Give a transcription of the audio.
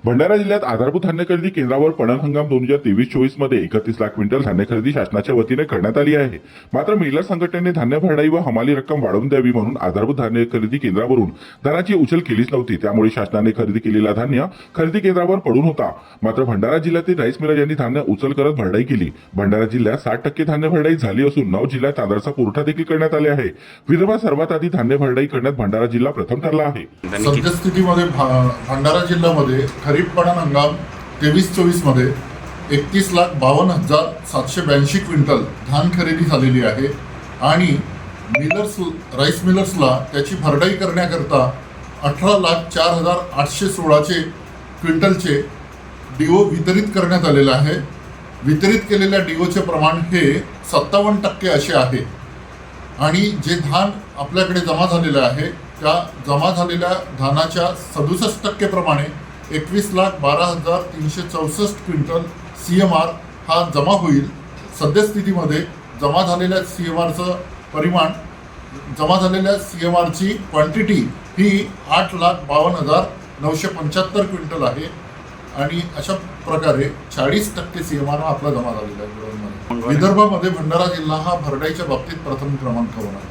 भंडारा जिल्ह्यात आधारभूत धान्य खरेदी केंद्रावर पणन हंगाम 2023-24 मध्ये 31 लाख क्विंटल धान्य खरेदी शासनाच्या वतीने करण्यात आली आहे। मात्र मिलर संघटनेने धान्य भरडाई व हमाली रक्कम वाढवून द्यावी म्हणून आधारभूत धान्य खरेदी केंद्रावरून धनाची उचल केलीच नव्हती। त्यामुळे शासनाने खरेदी केलेला धान्य खरेदी केंद्रावर पडून होता। मात्र भंडारा जिल्ह्यातील राईस मिलर यांनी धान्य उचल करत भरडाई केली। भंडारा जिल्ह्यात 60% धान्य भरडाई झाली असून 9 जिल्ह्यात तांदळाचा पुरवठा देखील करण्यात आले आहे। विदर्भात सर्वात आधी धान्य भरडाई करण्यात भंडारा जिल्हा प्रथम ठरला आहे। सद्यस्थितीमध्ये भंडारा जिल्ह्यामध्ये खरीप पणन हंगाम 23-24 मध्ये 31,52,782 क्विंटल धान खरेदी झालेली आहे आणि राईस मिलर्सला त्याची भरडाई करण्याकरता 18,04,816 क्विंटलचे डीओ वितरित करण्यात आलेला आहे। वितरित केलेल्या डीओचे प्रमाण हे 57% असे आहे आणि जे धान आपल्याकडे जमा झालेलं आहे त्या जमा झालेल्या धानाच्या 67% प्रमाणे 21,12,364 क्विंटल CMR हा जमा होईल। सद्यस्थितीमध्ये जमा झालेल्या CMRचं परिमाण जमा झालेल्या CMRची क्वांटिटी ही 8,52,975 क्विंटल आहे आणि अशा प्रकारे 40% CMR हा आपला जमा झालेला आहे। विदर्भामध्ये भंडारा जिल्हा हा भरडाईच्या बाबतीत प्रथम क्रमांकावर आहे।